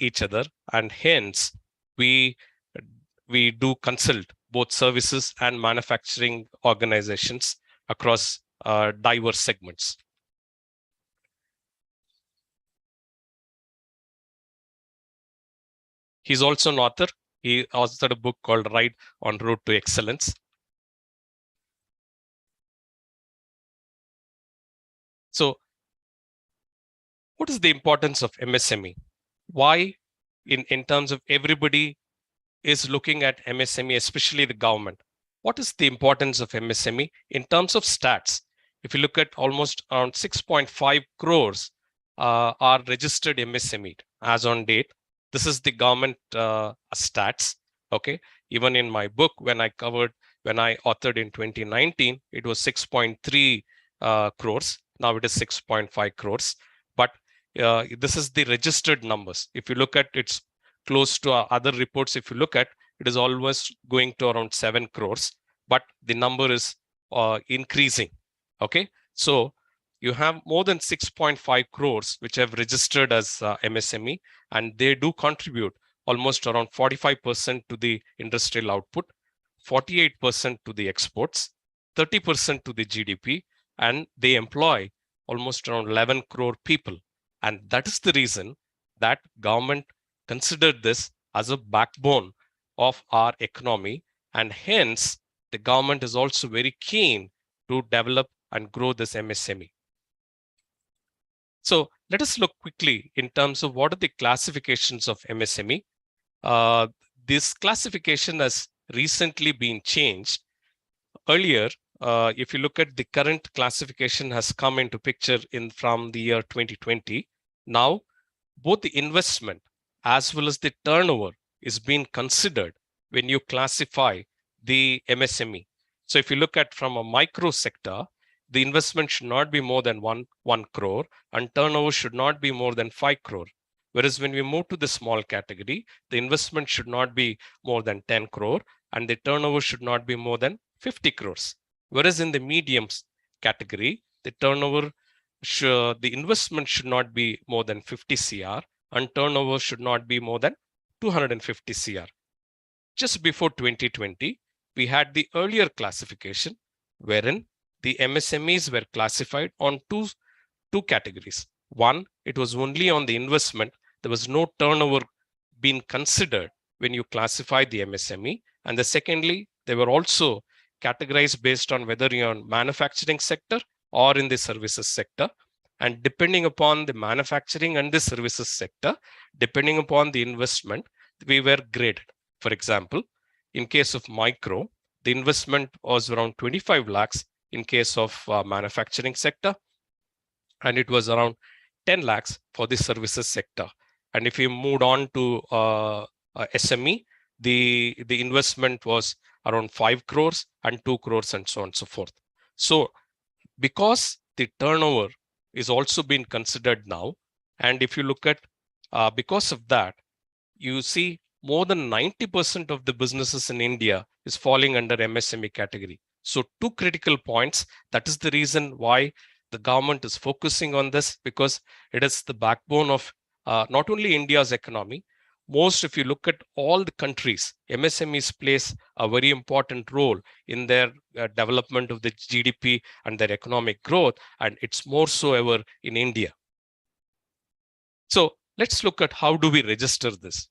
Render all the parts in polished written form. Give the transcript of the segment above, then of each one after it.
each other, and hence we do consult both services and manufacturing organizations across diverse segments. He's also an author. He authored a book called Ride on Road to Excellence. So what is the importance of MSME? Why, in terms of everybody is looking at MSME, especially the government? What is the importance of MSME in terms of stats? If you look at almost around 6.5 crores are registered MSME as on date. This is the government stats. Okay. Even in my book, when I authored in 2019, it was 6.3 crores. Now it is 6.5 crores. But this is the registered numbers. If you look at, it's close to other reports. If you look at, it is almost going to around 7 crores, but the number is increasing. Okay. So you have more than 6.5 crores which have registered as MSME, and they do contribute almost around 45% to the industrial output, 48% to the exports, 30% to the GDP, and they employ almost around 11 crore people. And that is the reason that government considered this as a backbone of our economy, and hence the government is also very keen to develop and grow this MSME. So let us look quickly in terms of what are the classifications of MSME. This classification has recently been changed. Earlier, if you look at the current classification has come into picture from the year 2020. Now, both the investment as well as the turnover is being considered when you classify the MSME. So if you look at from a micro sector, the investment should not be more than 1 crore and turnover should not be more than 5 crore. Whereas when we move to the small category, the investment should not be more than 10 crore and the turnover should not be more than 50 crores. Whereas in the medium category, the turnover, the investment should not be more than 50 CR and turnover should not be more than 250 CR. Just before 2020, we had the earlier classification wherein the MSMEs were classified on two categories. One, it was only on the investment. There was no turnover being considered when you classify the MSME. And the secondly, they were also categorized based on whether you're in manufacturing sector or in the services sector. And depending upon the manufacturing and the services sector, depending upon the investment, we were graded. For example, in case of micro, the investment was around 25 lakhs in case of manufacturing sector, and it was around 10 lakhs for the services sector. And if you moved on to SME, the investment was around 5 crores and 2 crores and so on and so forth. So because the turnover is also being considered now, and if you look at because of that, you see more than 90% of the businesses in India is falling under MSME category. So two critical points. That is the reason why the government is focusing on this, because it is the backbone of not only India's economy. If you look at all the countries, MSMEs plays a very important role in their development of the GDP and their economic growth, and it's more so ever in India. So let's look at how do we register this.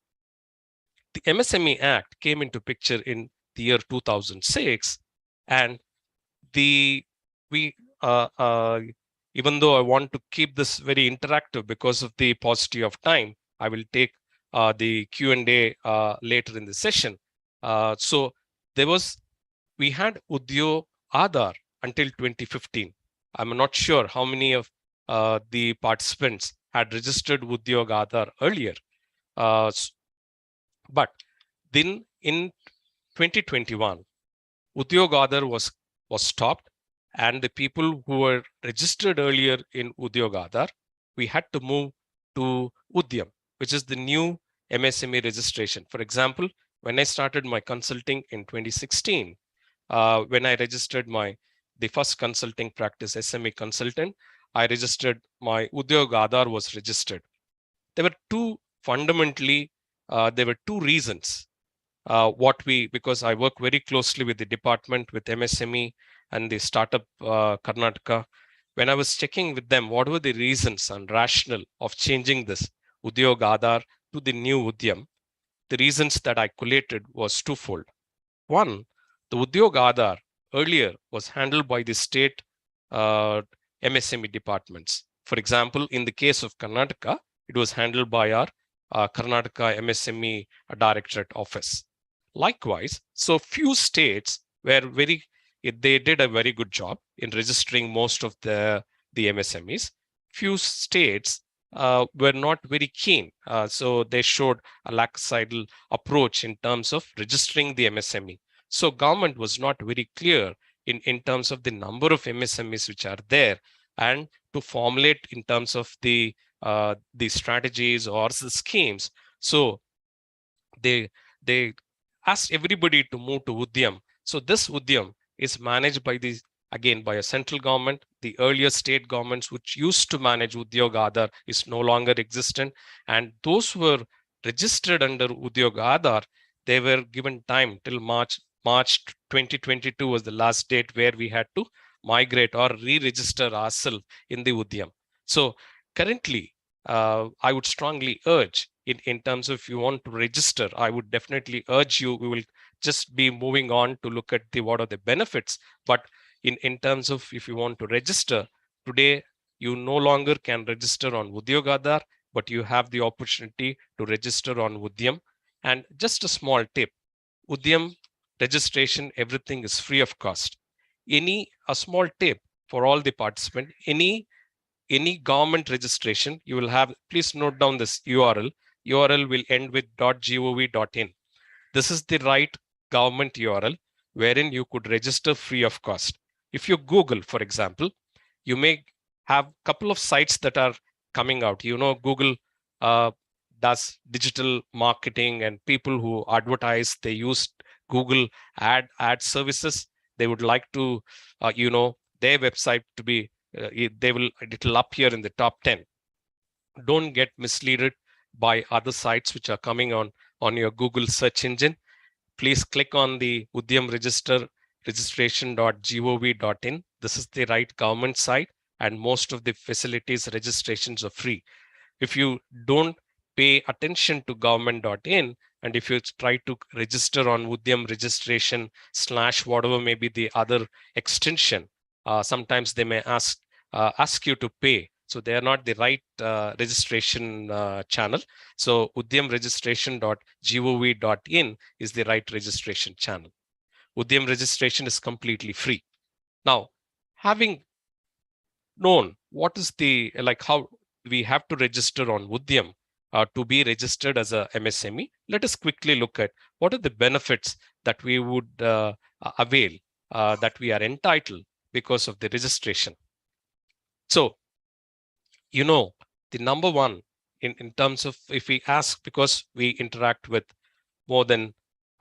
The MSME Act came into picture in the year 2006, and even though I want to keep this very interactive because of the paucity of time, I will take the Q&A later in the session. So we had Udyog Aadhaar until 2015. I'm not sure how many of the participants had registered Udyog Aadhaar earlier. But then in 2021, Udyog Aadhaar was stopped, and the people who were registered earlier in Udyog Aadhaar, we had to move to Udyam, which is the new MSME registration. For example, when I started my consulting in 2016, when I registered the first consulting practice, SME consultant, I registered my Udyog Aadhaar was registered. There were two fundamentally, there were two reasons. Because I work very closely with the department, with MSME and the startup Karnataka. When I was checking with them, what were the reasons and rationale of changing this Udyog Aadhar to the new Udyam? The reasons that I collated was twofold. One, the Udyog Aadhar earlier was handled by the state MSME departments. For example, in the case of Karnataka, it was handled by our Karnataka MSME Directorate Office. Likewise, so few states were they did a very good job in registering most of the MSMEs. Few states were not very keen. So they showed a lackadaisical approach in terms of registering the MSME. So government was not very clear in terms of the number of MSMEs which are there, and to formulate in terms of the strategies or the schemes. So they asked everybody to move to Udyam. So this Udyam is managed by by a central government. The earlier state governments which used to manage Udyog Aadhar is no longer existent. And those who were registered under Udyog Aadhar, they were given time till March 2022 was the last date where we had to migrate or re-register ourselves in the Udyam. So currently, I would strongly urge in terms of if you want to register, I would definitely urge you, we will just be moving on to look at what are the benefits. But in terms of if you want to register, today you no longer can register on Udyog Aadhar, but you have the opportunity to register on Udyam. And just a small tip, Udyam registration, everything is free of cost. A small tip for all the participants, any government registration, you will have, please note down this URL. URL will end with .gov.in. This is the right government URL wherein you could register free of cost. If you Google, for example, you may have a couple of sites that are coming out. Google does digital marketing, and people who advertise, they use Google ad services. They would like to, their website to be, it'll appear in the top 10. Don't get misled by other sites which are coming on your Google search engine. Please click on the Udyam registration.gov.in. This is the right government site, and most of the facilities registrations are free. If you don't pay attention to government.in, and if you try to register on Udyam registration / whatever may be the other extension, sometimes they may ask you to pay. So they are not the right registration channel. So Udyam registration.gov.in is the right registration channel. Udyam registration is completely free. Now, having known what is how we have to register on Udyam to be registered as a MSME, let us quickly look at what are the benefits that we would avail, that we are entitled because of the registration. So, the number one in terms of, if we ask, because we interact with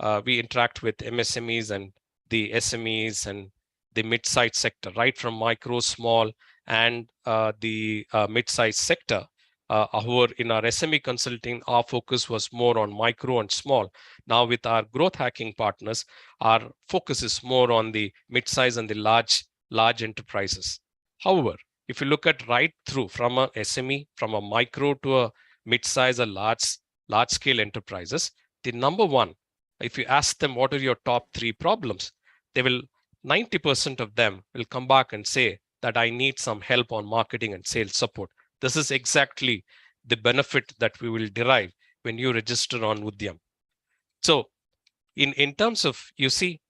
MSMEs and the SMEs and the mid-sized sector, right from micro, small, and the mid-sized sector. However, in our SME consulting, our focus was more on micro and small. Now with our growth hacking partners, our focus is more on the mid-size and the large enterprises. However, if you look at right through from a SME, from a micro to a mid-size or large scale enterprises, the number one, if you ask them what are your top 3 problems, 90% of them will come back and say that I need some help on marketing and sales support. This is exactly the benefit that we will derive when you register on Udyam. So in terms of, you see,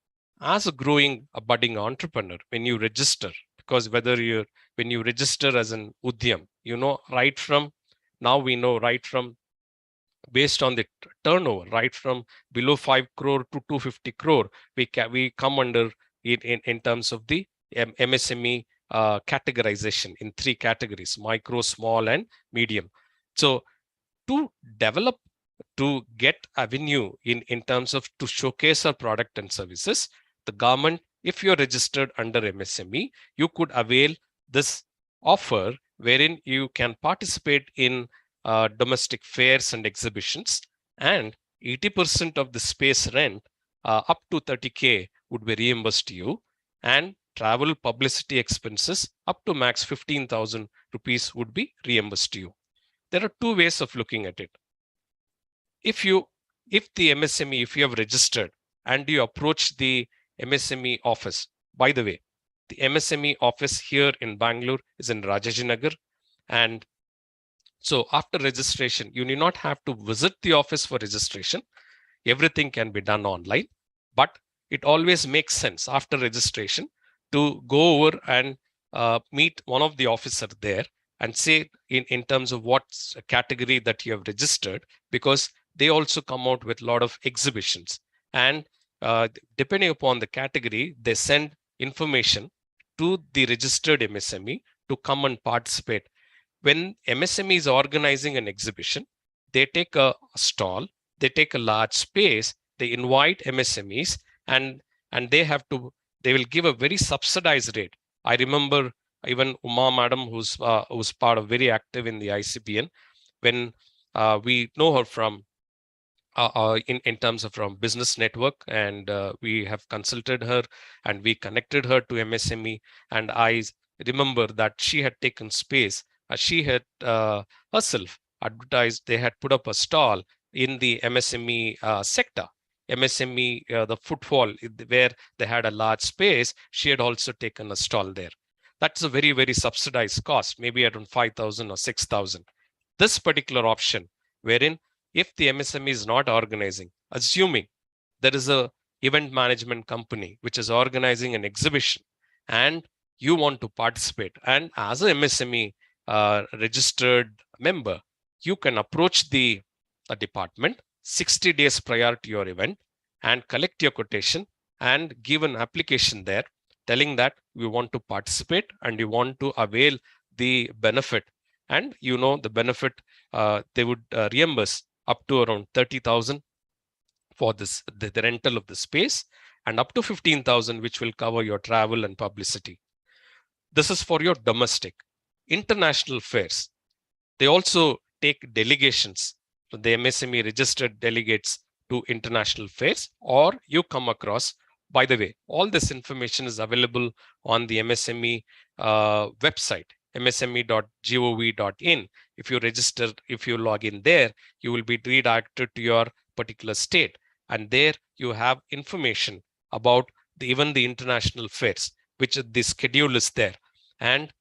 as a budding entrepreneur, when you register, because when you register as an Udyam, we know right from based on the turnover, right from below 5 crore to 250 crore, we come under in terms of the MSME categorization in 3 categories: micro, small, and medium. So to get avenue in terms of to showcase our product and services, the government, if you're registered under MSME, you could avail this offer wherein you can participate in domestic fairs and exhibitions, and 80% of the space rent up to 30K would be reimbursed to you, and travel publicity expenses up to max 15,000 rupees would be reimbursed to you. There are two ways of looking at it. If the MSME, if you have registered and you approach the MSME office, by the way, the MSME office here in Bangalore is in Rajajinagar. And so after registration, you need not have to visit the office for registration. Everything can be done online, but it always makes sense after registration to go over and meet one of the officers there and say in terms of what category that you have registered, because they also come out with a lot of exhibitions. And depending upon the category, they send information to the registered MSME to come and participate. When MSME is organizing an exhibition, they take a stall, they take a large space, they invite MSMEs, and they will give a very subsidized rate. I remember even Uma Madam, who's part of very active in the ICBN, when we know her from in terms of from business network, and we have consulted her and we connected her to MSME. And I remember that she had taken space. She had herself advertised, they had put up a stall in the MSME sector. MSME, the footfall where they had a large space, she had also taken a stall there. That's a very, very subsidized cost, maybe around 5,000 or 6,000. This particular option, wherein if the MSME is not organizing, assuming there is a event management company which is organizing an exhibition and you want to participate, and as a MSME registered member, you can approach the department 60 days prior to your event and collect your quotation and give an application there telling that we want to participate and you want to avail the benefit. And the benefit, they would reimburse up to around 30,000 for this, the rental of the space, and up to 15,000, which will cover your travel and publicity. This is for your domestic. International fairs, they also take delegations. So the MSME registered delegates to international fairs, or you come across, by the way, all this information is available on the MSME website, msme.gov.in. If you register, if you log in there, you will be redirected to your particular state. And there you have information about even the international fairs, which the schedule is there. And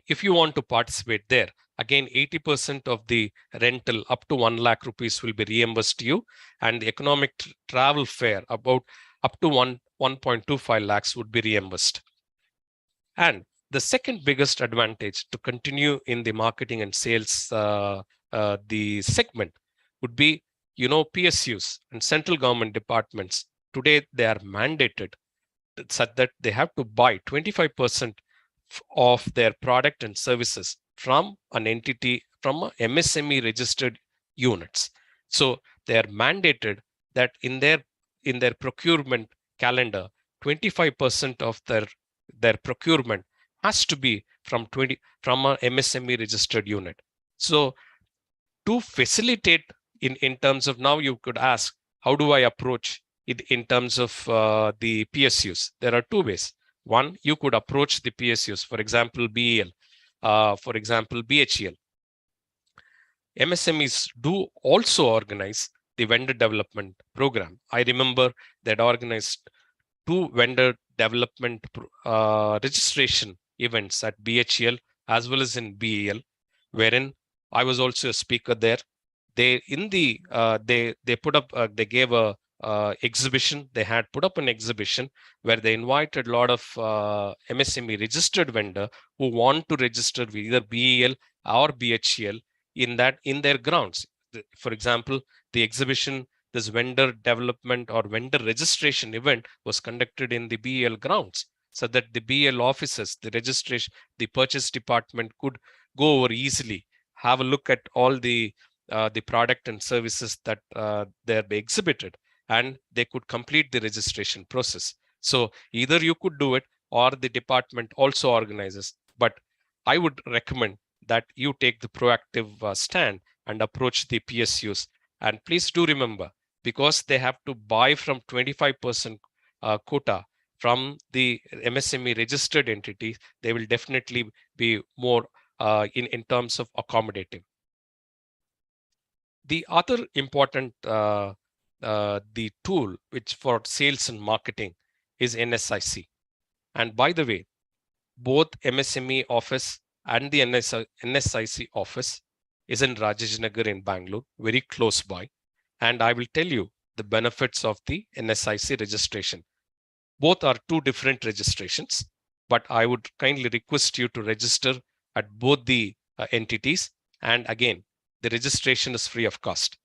if you want to participate there, again, 80% of the rental up to 1 lakh rupees will be reimbursed to you. And the economic travel fare about up to 1.25 lakhs would be reimbursed. And the second biggest advantage to continue in the marketing and sales the segment would be, PSUs and central government departments. Today, they are mandated such that they have to buy 25% of their product and services from an entity, from a MSME registered units. So they are mandated that in their procurement calendar, 25% of their procurement has to be from a MSME registered unit. So to facilitate in terms of, now you could ask, how do I approach it in terms of the PSUs? There are two ways. One, you could approach the PSUs, for example, BEL, for example, BHEL. MSMEs do also organize the vendor development program. I remember that organized 2 vendor development registration events at BHEL as well as in BEL, wherein I was also a speaker there. They put up, they gave a exhibition. They had put up an exhibition where they invited a lot of MSME registered vendor who want to register with either BEL or BHEL in their grounds. For example, the exhibition, this vendor development or vendor registration event was conducted in the BEL grounds, so that the BEL officers, the registration, the purchase department could go over easily, have a look at all the product and services that they're exhibited, and they could complete the registration process. So either you could do it or the department also organizes. But I would recommend that you take the proactive stand and approach the PSUs. And please do remember, because they have to buy from 25% quota from the MSME registered entity, they will definitely be more in terms of accommodative. The other important the tool which for sales and marketing is NSIC. And by the way, both MSME office and the NSIC office is in Rajajinagar in Bangalore, very close by. And I will tell you the benefits of the NSIC registration. Both are two different registrations, but I would kindly request you to register at both the entities. And again, the registration is free of cost.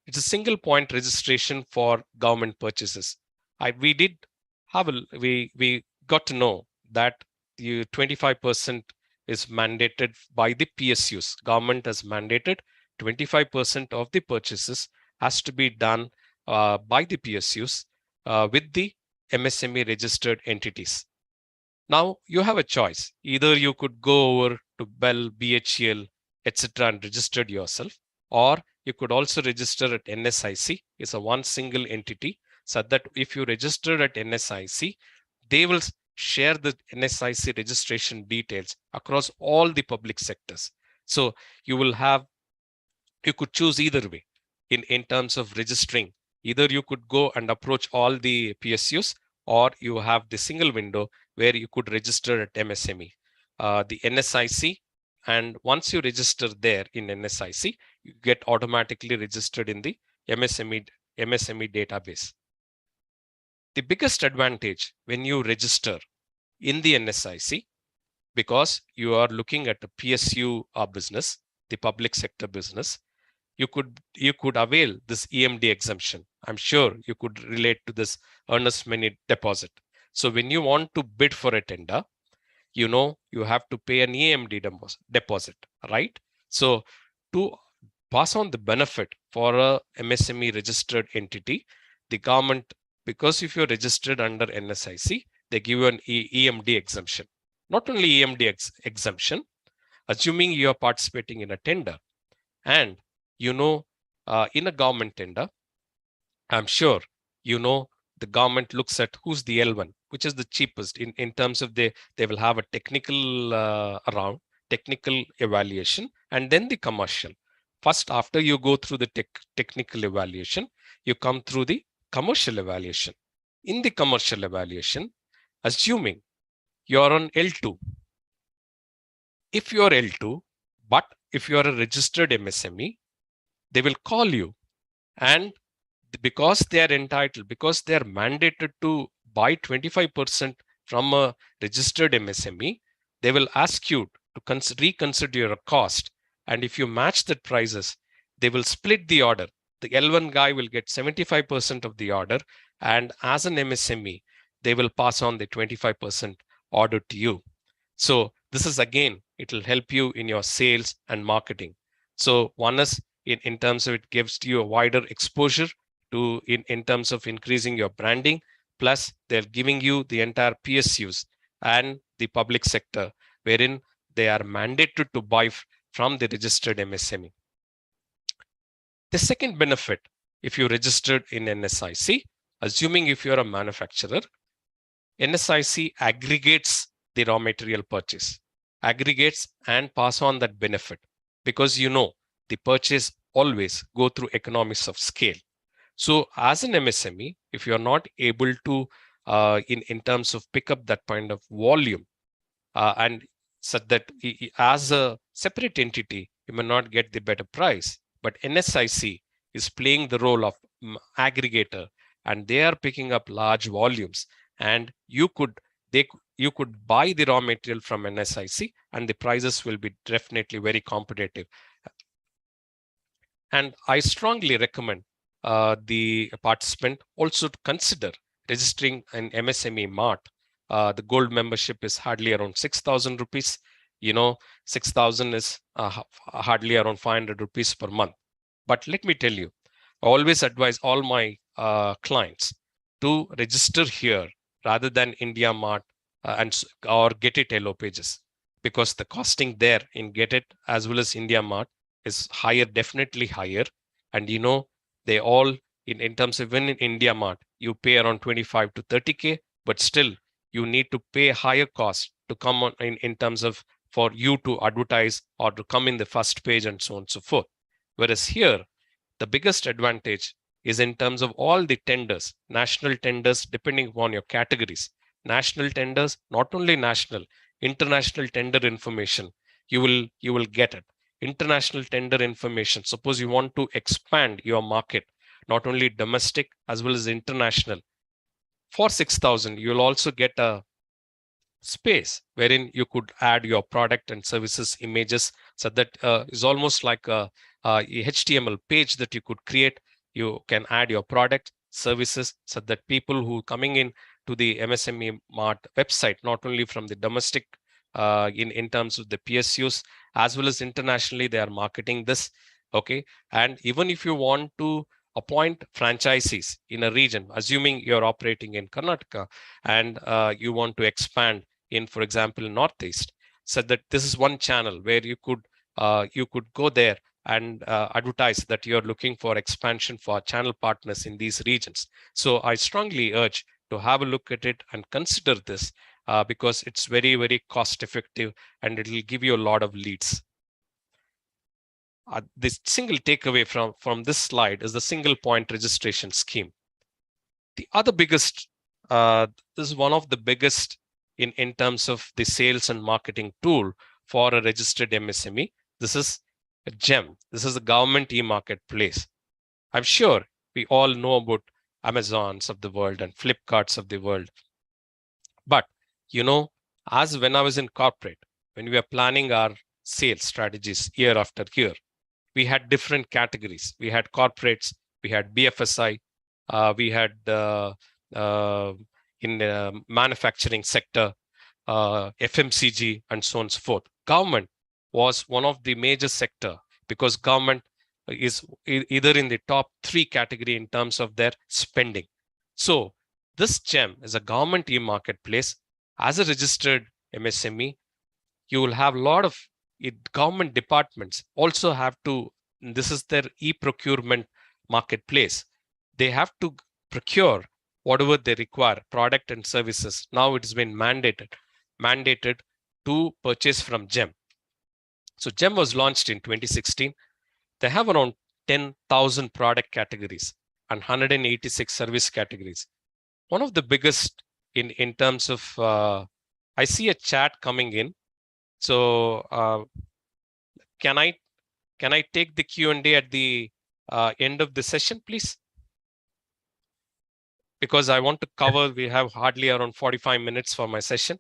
It's a single point registration for government purchases. We got to know that the 25% is mandated by the PSUs. Government has mandated 25% of the purchases has to be done by the PSUs with the MSME registered entities. Now you have a choice. Either you could go over to Bell, BHEL, etc. and register yourself, or you could also register at NSIC. It's a one single entity, so that if you register at NSIC, they will share the NSIC registration details across all the public sectors. So you could choose either way in terms of registering. Either you could go and approach all the PSUs, or you have the single window where you could register at MSME. The NSIC, and once you register there in NSIC, you get automatically registered in the MSME database. The biggest advantage when you register in the NSIC, because you are looking at a PSU business, the public sector business, you could avail this EMD exemption. I'm sure you could relate to this earnest money deposit. So when you want to bid for a tender, you have to pay an EMD deposit, right? So to pass on the benefit for a MSME registered entity, the government, because if you're registered under NSIC, they give you an EMD exemption. Not only EMD exemption, assuming you are participating in a tender, and in a government tender, I'm sure the government looks at who's the L1, which is the cheapest in terms of they will have a technical technical evaluation, and then the commercial. First, after you go through the technical evaluation, you come through the commercial evaluation. In the commercial evaluation, assuming you're on L2, if you're L2, but if you're a registered MSME, they will call you, and because they are entitled, because they are mandated to buy 25% from a registered MSME, they will ask you to reconsider your cost. And if you match the prices, they will split the order. The L1 guy will get 75% of the order, and as an MSME, they will pass on the 25% order to you. So this is, again, it will help you in your sales and marketing. So one is in terms of it gives you a wider exposure to in terms of increasing your branding, plus they're giving you the entire PSUs and the public sector, wherein they are mandated to buy from the registered MSME. The second benefit, if you registered in NSIC, assuming if you're a manufacturer, NSIC aggregates the raw material purchase, aggregates and pass on that benefit, because the purchase always go through economies of scale. So as an MSME, if you're not able to, in terms of pick up that kind of volume, and such that as a separate entity, you may not get the better price, but NSIC is playing the role of aggregator, and they are picking up large volumes, and you could buy the raw material from NSIC, and the prices will be definitely very competitive. And I strongly recommend the participant also to consider registering an MSME Mart. The gold membership is hardly around 6,000 rupees. 6,000 is hardly around 500 rupees per month. But let me tell you, I always advise all my clients to register here rather than India Mart or Get It Yellow Pages, because the costing there in Get It as well as India Mart is higher, definitely higher. And they all in terms of when in India Mart, you pay around 25 to 30K, but still you need to pay higher cost to come on in terms of for you to advertise or to come in the first page and so on and so forth. Whereas here, the biggest advantage is in terms of all the tenders, national tenders, depending upon your categories. National tenders, not only national, international tender information, you will get it. International tender information. Suppose you want to expand your market, not only domestic as well as international. For 6,000, you'll also get a space wherein you could add your product and services images. So that is almost like a HTML page that you could create. You can add your product services so that people who coming in to the MSME Mart website, not only from the domestic in terms of the PSUs as well as internationally, they are marketing this. Okay, and even if you want to appoint franchisees in a region, assuming you're operating in Karnataka and you want to expand in, for example, Northeast, so that this is one channel where you could go there and advertise that you're looking for expansion for channel partners in these regions. So I strongly urge to have a look at it and consider this because it's very, very cost effective and it will give you a lot of leads. This single takeaway from this slide is the single point registration scheme. The other biggest, this is one of the biggest in terms of the sales and marketing tool for a registered MSME. This is a GEM. This is the government e-marketplace. I'm sure we all know about Amazons of the world and Flipkarts of the world. But, as when I was in corporate, when we were planning our sales strategies year after year, we had different categories. We had corporates, we had BFSI, we had in the manufacturing sector, FMCG, and so on and so forth. Government was one of the major sector because government is either in the top 3 category in terms of their spending. So this GEM is a government e-marketplace. As a registered MSME, you will have a lot of government departments also have to, this is their e-procurement marketplace. They have to procure whatever they require, product and services. Now it has been mandated to purchase from GEM. So GEM was launched in 2016. They have around 10,000 product categories and 186 service categories. One of the biggest in terms of, I see a chat coming in. So can I take the Q&A at the end of the session, please? Because I want to cover, we have hardly around 45 minutes for my session.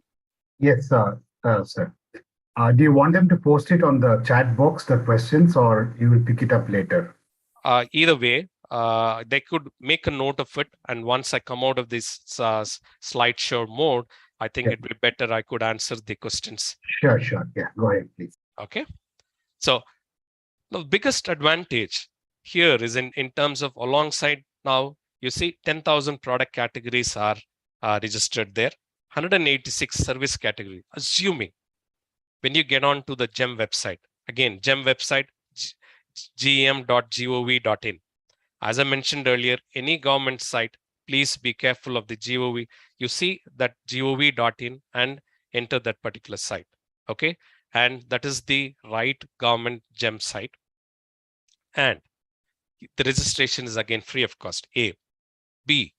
Yes, sir. Do you want them to post it on the chat box, the questions, or you will pick it up later? Either way, they could make a note of it. And once I come out of this slideshow mode, I think it would be better I could answer the questions. Sure. Yeah, go ahead, please. Okay. So the biggest advantage here is in terms of alongside now, you see 10,000 product categories are registered there, 186 service category, assuming when you get on to the GEM website, again, GEM website, gem.gov.in. As I mentioned earlier, any government site, please be careful of the GOV. You see that gov.in and enter that particular site. Okay. And that is the right government GEM site. And the registration is again free of cost. A. B.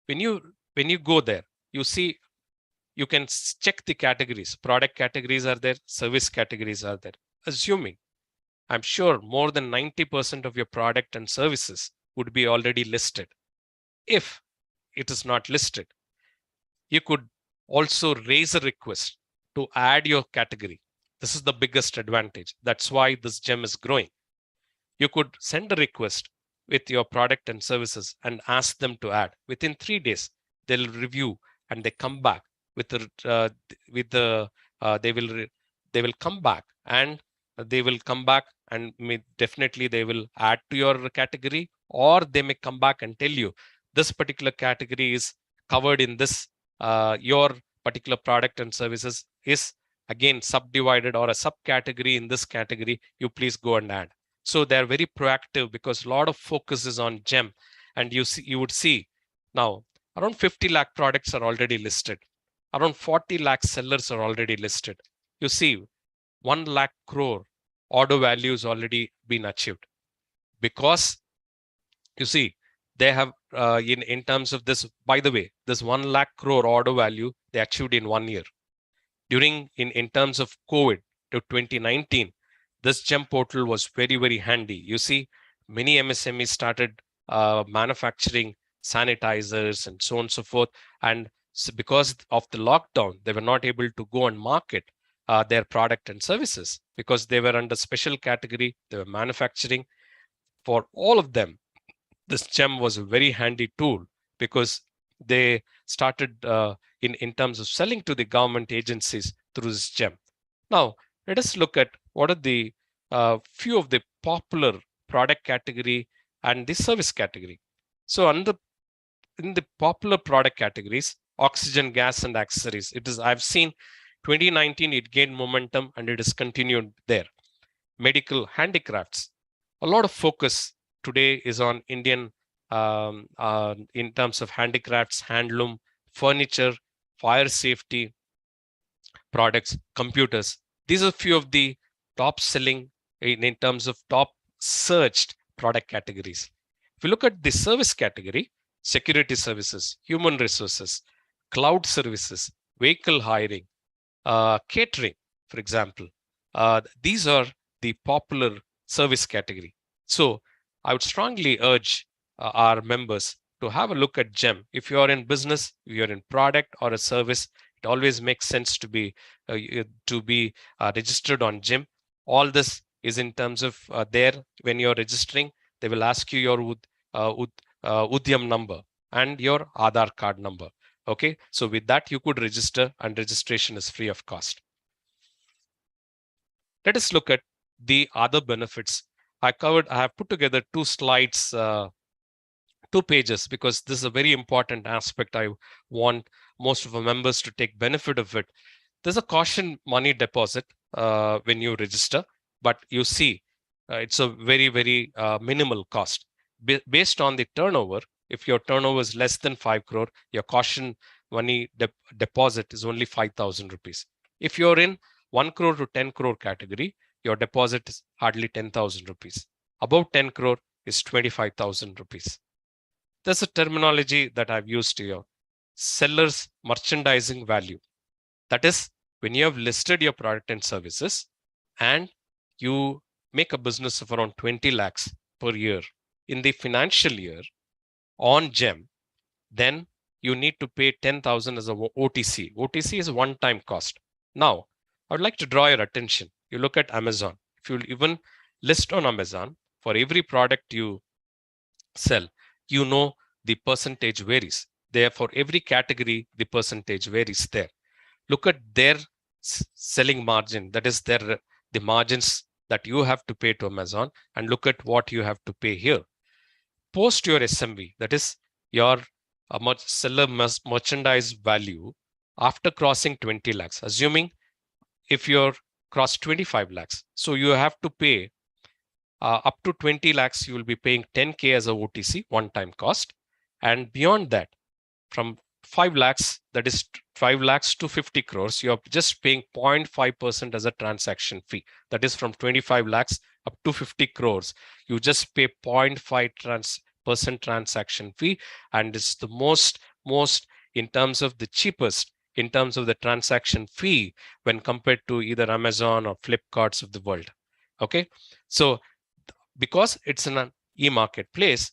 When you go there, you see you can check the categories. Product categories are there, service categories are there. Assuming, I'm sure more than 90% of your product and services would be already listed. If it is not listed, you could also raise a request to add your category. This is the biggest advantage. That's why this GEM is growing. You could send a request with your product and services and ask them to add. Within 3 days, they'll review and they come back they will come back and definitely they will add to your category, or they may come back and tell you this particular category is covered in this, your particular product and services is again subdivided or a subcategory in this category, you please go and add. So they're very proactive because a lot of focus is on GEM. And you would see now around 50 lakh products are already listed. Around 40 lakh sellers are already listed. You see 1 lakh crore order value has already been achieved because you see they have in terms of this, by the way, this 1 lakh crore order value they achieved in 1 year. During in terms of COVID to 2019, this GEM portal was very, very handy. You see, many MSMEs started manufacturing sanitizers and so on and so forth. And so because of the lockdown, they were not able to go and market their product and services because they were under special category. They were manufacturing. For all of them, this GEM was a very handy tool because they started in terms of selling to the government agencies through this GEM. Now, let us look at what are the few of the popular product category and the service category. So in the popular product categories, oxygen, gas, and accessories, I've seen 2019, it gained momentum and it is continued there. Medical handicrafts, a lot of focus today is on Indian in terms of handicrafts, handloom, furniture, fire safety products, computers. These are a few of the top selling in terms of top searched product categories. If you look at the service category, security services, human resources, cloud services, vehicle hiring, catering, for example, these are the popular service category. So I would strongly urge our members to have a look at GEM. If you are in business, if you're in product or a service, it always makes sense to be registered on GEM. All this is in terms of there when you're registering, they will ask you your Udyam number and your Aadhaar card number. Okay, so with that you could register, and registration is free of cost. Let us look at the other benefits. I have put together 2 slides, 2 pages, because this is a very important aspect. I want most of our members to take benefit of it. There's a caution money deposit when you register, but you see it's a very, very minimal cost. Based on the turnover, if your turnover is less than 5 crore, your caution money deposit is only 5,000 rupees. If you're in 1 crore to 10 crore category, your deposit is hardly 10,000 rupees. Above 10 crore is 25,000 rupees. There's a terminology that I've used here, seller's merchandising value. That is, when you have listed your product and services and you make a business of around 20 lakhs per year in the financial year on GEM, then you need to pay 10,000 as a OTC. OTC is a one-time cost. Now, I would like to draw your attention. You look at Amazon. If you even list on Amazon, for every product you sell, you know the percentage varies. Therefore, every category, the percentage varies there. Look at their selling margin. That is the margins that you have to pay to Amazon, and look at what you have to pay here. Post your SMV, that is your seller merchandise value after crossing 20 lakhs, assuming if you're crossed 25 lakhs. So you have to pay up to 20 lakhs, you will be paying 10K as a OTC, one-time cost. And beyond that, from 5 lakhs, that is 5 lakhs to 50 crores, you're just paying 0.5% as a transaction fee. That is from 25 lakhs up to 50 crores. You just pay 0.5% transaction fee. And it's the most in terms of the cheapest, in terms of the transaction fee when compared to either Amazon or Flipkarts of the world. Okay. So because it's in an e-marketplace,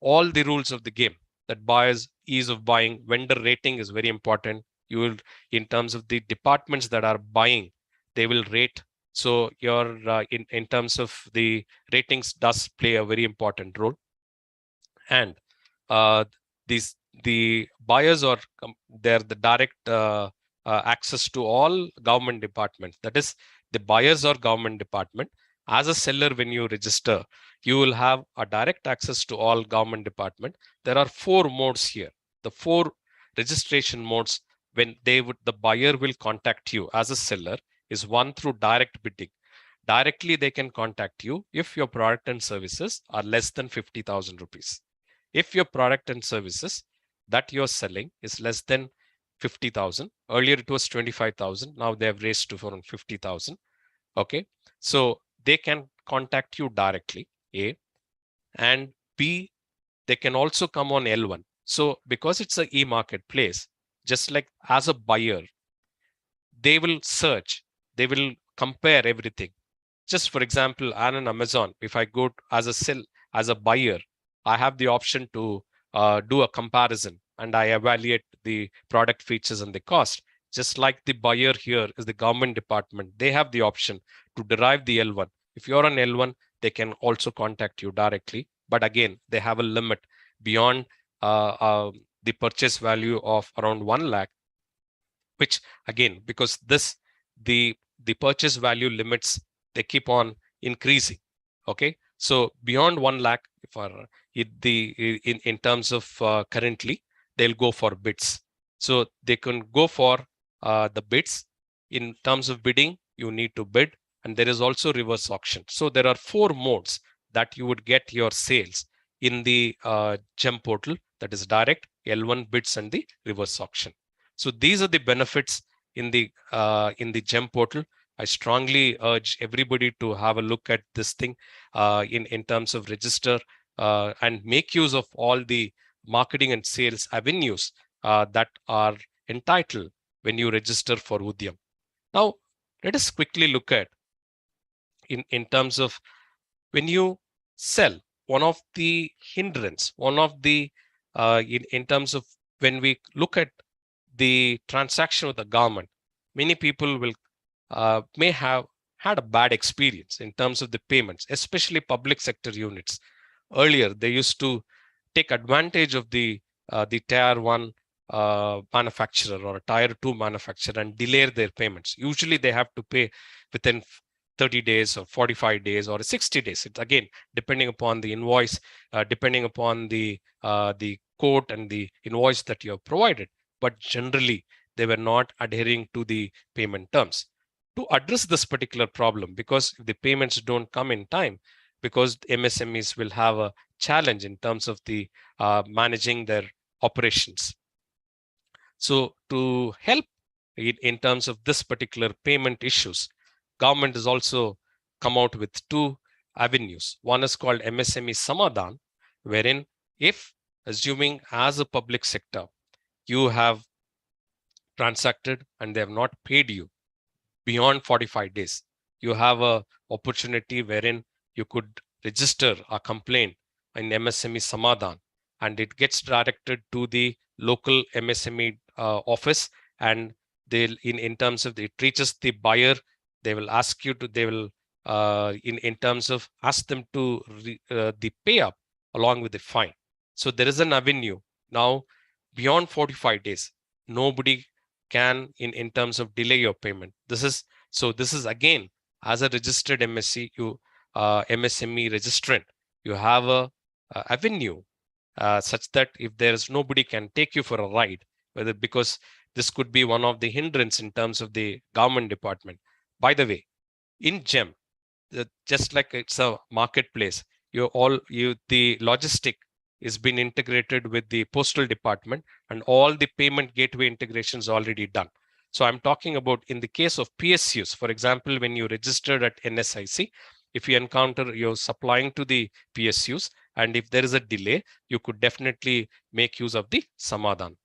all the rules of the game, that buyers, ease of buying, vendor rating is very important. You will, in terms of the departments that are buying, they will rate. So your in terms of the ratings does play a very important role. And the buyers are they're the direct access to all government departments. That is, the buyers are government department. As a seller, when you register, you will have a direct access to all government department. There are 4 modes here. The 4 registration modes, when the buyer will contact you as a seller, is one through direct bidding. Directly, they can contact you if your product and services are less than 50,000 rupees. If your product and services that you're selling is less than 50,000, earlier it was 25,000, now they have raised to around 50,000. Okay, so they can contact you directly, A, and B, they can also come on L1. So because it's an e-marketplace, just like as a buyer, they will search, they will compare everything. Just for example, on an Amazon, if I go as a buyer, I have the option to do a comparison and I evaluate the product features and the cost. Just like the buyer here is the government department, they have the option to derive the L1. If you're on L1, they can also contact you directly. But again, they have a limit beyond the purchase value of around 1 lakh, which again, because the purchase value limits, they keep on increasing. Okay, so beyond 1 lakh, if in terms of currently, they'll go for bids. So they can go for the bids. In terms of bidding, you need to bid, and there is also reverse auction. So there are 4 modes that you would get your sales in the GEM portal, that is direct, L1 bids, and the reverse auction. So these are the benefits in the GEM portal. I strongly urge everybody to have a look at this thing in terms of register and make use of all the marketing and sales avenues that are entitled when you register for Udyam. Now, let us quickly look at in terms of when you sell, one of the hindrance, one of the in terms of when we look at the transaction with the government, many people will may have had a bad experience in terms of the payments, especially public sector units. Earlier, they used to take advantage of the tier 1 manufacturer or a tier 2 manufacturer and delay their payments. Usually they have to pay within 30 days or 45 days or 60 days. It's again, depending upon the invoice, depending upon the quote and the invoice that you have provided. But generally, they were not adhering to the payment terms. To address this particular problem, because if the payments don't come in time, because MSMEs will have a challenge in terms of the managing their operations. So to help in terms of this particular payment issues, government has also come out with 2 avenues. One is called MSME Samadhan, wherein if assuming as a public sector, you have transacted and they have not paid you beyond 45 days, you have a opportunity wherein you could register a complaint in MSME Samadhan, and it gets directed to the local MSME office, and they'll in terms of it reaches the buyer, they will ask you to, they will in terms of ask them to the pay up along with the fine. So there is an avenue now beyond 45 days. Nobody can in terms of delay your payment. This is again, as a registered MSC, you MSME registrant, you have a avenue such that if there is nobody can take you for a ride, whether because this could be one of the hindrance in terms of the government department. By the way, in GEM, just like it's a marketplace, the logistic is been integrated with the postal department, and all the payment gateway integration is already done. So I'm talking about in the case of PSUs, for example, when you registered at NSIC, if you encounter you're supplying to the PSUs, and if there is a delay, you could definitely make use of the Samadhan.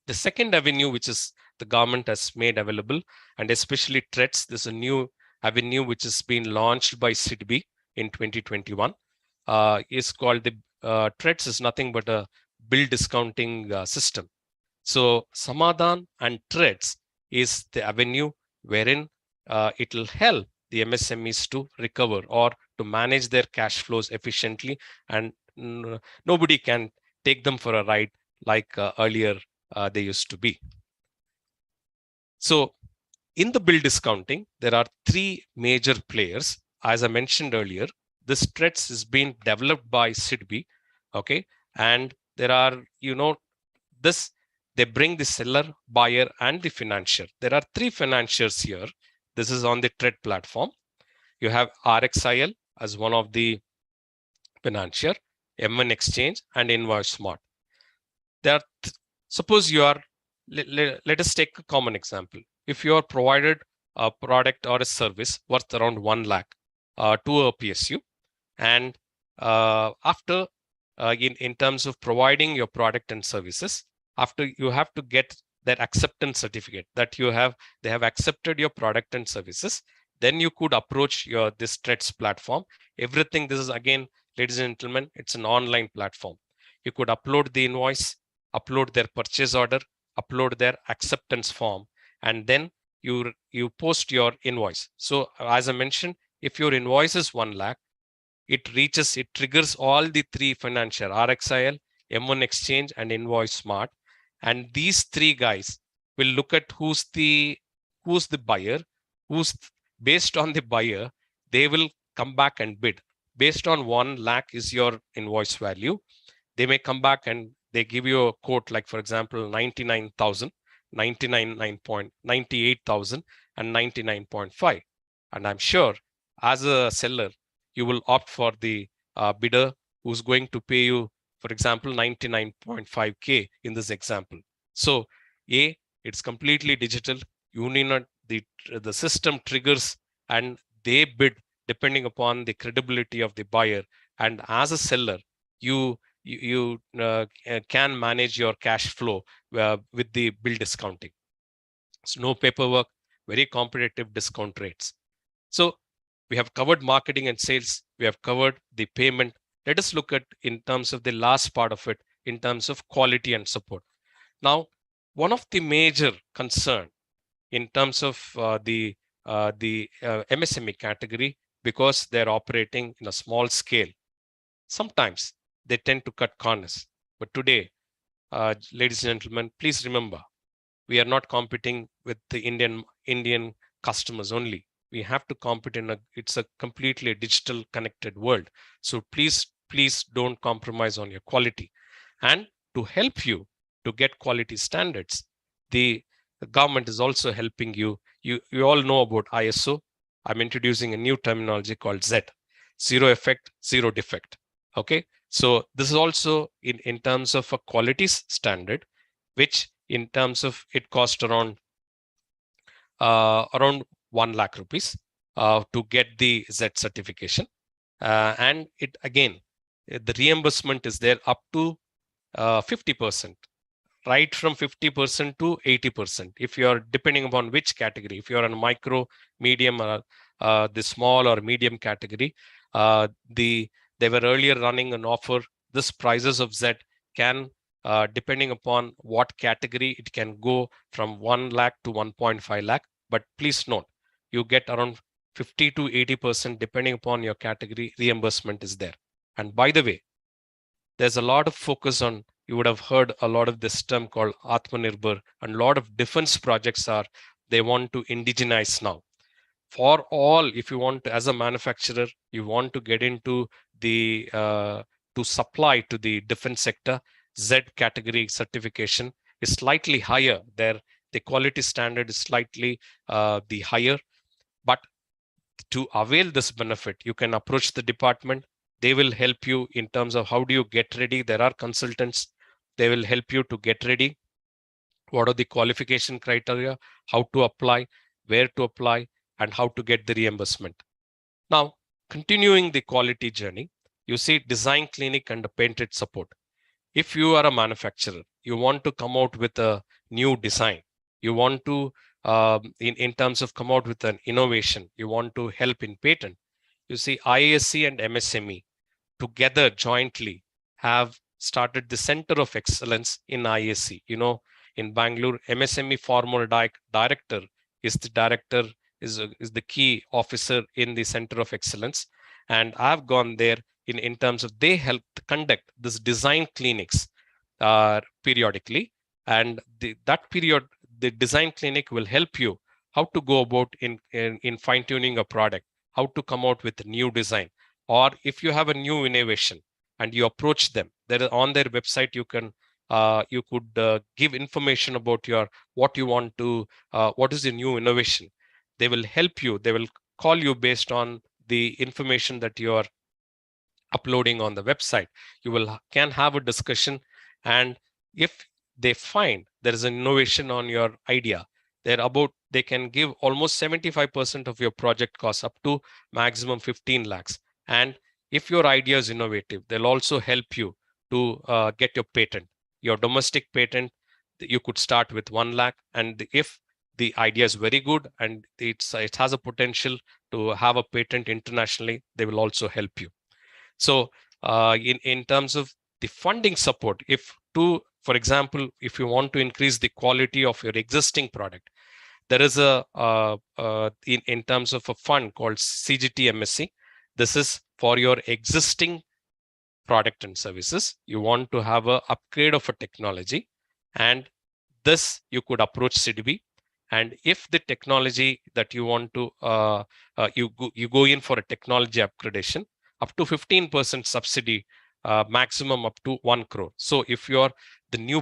The second avenue, which is the government has made available, and especially TREDS, there's a new avenue which has been launched by SIDBI in 2021, is called the TREDS is nothing but a bill discounting system. So Samadhan and TREDS is the avenue wherein it will help the MSMEs to recover or to manage their cash flows efficiently, and nobody can take them for a ride like earlier they used to be. So in the bill discounting, there are 3 major players. As I mentioned earlier, this TREDS is being developed by SIDBI, okay? And there are, they bring the seller, buyer, and the financier. There are 3 financiers here. This is on the TRED platform. You have RXIL as one of the financier, M1 Exchange, and Invoice Smart. There are suppose you are, let us take a common example. If you are provided a product or a service worth around 1 lakh to a PSU, and after in terms of providing your product and services, after you have to get that acceptance certificate that they have accepted your product and services, then you could approach this TREDS platform. Everything, this is again, ladies and gentlemen, it's an online platform. You could upload the invoice, upload their purchase order, upload their acceptance form, and then you post your invoice. So as I mentioned, if your invoice is 1 lakh, it triggers all the three financial, RXIL, M1 Exchange, and Invoice Smart. And these three guys will look at who's the buyer, based on the buyer, they will come back and bid. Based on 1 lakh is your invoice value, they may come back and they give you a quote, like for example, 99,000, 98,000, and 99.5. And I'm sure as a seller, you will opt for the bidder who's going to pay you, for example, 99.5K in this example. So it's completely digital. You need not, the system triggers and they bid depending upon the credibility of the buyer. And as a seller, you can manage your cash flow with the bill discounting. So no paperwork, very competitive discount rates. So we have covered marketing and sales. We have covered the payment. Let us look at in terms of the last part of it, in terms of quality and support. Now, one of the major concern in terms of the MSME category, because they're operating in a small scale, sometimes they tend to cut corners. But today, ladies and gentlemen, please remember, we are not competing with the Indian customers only. We have to compete it's a completely digital connected world. So please don't compromise on your quality. And to help you to get quality standards, the government is also helping you. You all know about ISO. I'm introducing a new terminology called Z, zero effect, zero defect. Okay. So this is also in terms of a quality standard, which in terms of it cost around 1 lakh rupees to get the Z certification. And it again, the reimbursement is there up to 50%, right from 50% to 80%. If you're depending upon which category, if you're on micro, medium, or the small or medium category, they were earlier running an offer. This prices of Z can, depending upon what category, it can go from 1 lakh to 1.5 lakh. But please note, you get around 50 to 80% depending upon your category. Reimbursement is there. And by the way, there's a lot of focus on, you would have heard a lot of this term called Atmanirbhar, and a lot of defense projects they want to indigenize now. For all, if you want to, as a manufacturer, you want to get into the to supply to the defense sector, Z category certification is slightly higher. The quality standard is slightly the higher. But to avail this benefit, you can approach the department. They will help you in terms of how do you get ready. There are consultants. They will help you to get ready. What are the qualification criteria, how to apply, where to apply, and how to get the reimbursement. Now, continuing the quality journey, you see design clinic and patented support. If you are a manufacturer, you want to come out with a new design, you want to, in terms of come out with an innovation, you want to help in patent, you see IASC and MSME together jointly have started the Center of Excellence in IASC. You know, in Bangalore, MSME former director is the director, is the key officer in the Center of Excellence. And I've gone there in terms of they help conduct this design clinics periodically. And that period, the design clinic will help you how to go about in fine-tuning a product, how to come out with a new design. Or if you have a new innovation and you approach them, there on their website, you could give information about what you want to, what is the new innovation. they will help you. They will call you based on the information that you are uploading on the website. You can have a discussion, and if they find there is an innovation on your idea, they can give almost 75% of your project cost up to maximum 15 lakhs. And if your idea is innovative, they'll also help you to get your patent, your domestic patent. You could start with 1 lakh, and if the idea is very good and it has a potential to have a patent internationally, they will also help you. So in terms of the funding support, for example, if you want to increase the quality of your existing product, there is in terms of a fund called CGT MSc. This is for your existing product and services. You want to have a upgrade of a technology, and this you could approach SIDBI. And if the technology that you want to you go in for a technology upgradation, up to 15% subsidy, maximum up to 1 crore. So if you're the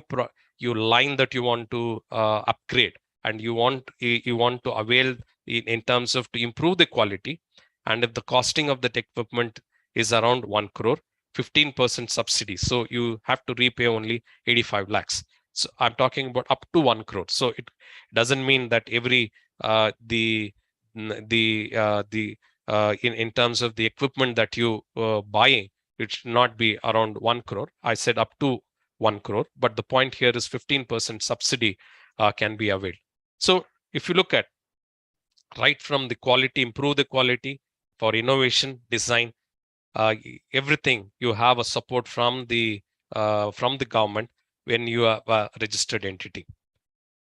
your line that you want to upgrade, and you want to avail in terms of to improve the quality, and if the costing of that equipment is around 1 crore, 15% subsidy. So you have to repay only 85 lakhs. So I'm talking about up to 1 crore. So it doesn't mean that every in terms of the equipment that you buying, it should not be around 1 crore. I said up to 1 crore, but the point here is 15% subsidy can be availed. So if you look at right from the quality, improve the quality, for innovation, design, everything, you have a support from the government when you are a registered entity.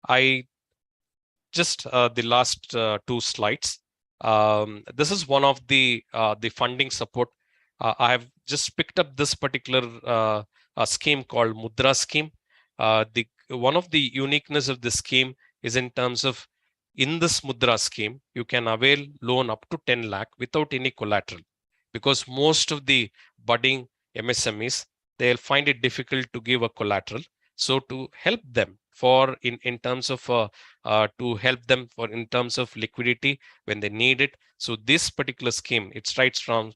I just the last 2 slides. This is one of the funding support. I have just picked up this particular scheme called Mudra Scheme. One of the uniqueness of this scheme is in terms of, in this Mudra Scheme, you can avail loan up to 10 lakh without any collateral, because most of the budding MSMEs, they'll find it difficult to give a collateral. So to help them in terms of in terms of liquidity when they need it. So this particular scheme, it starts from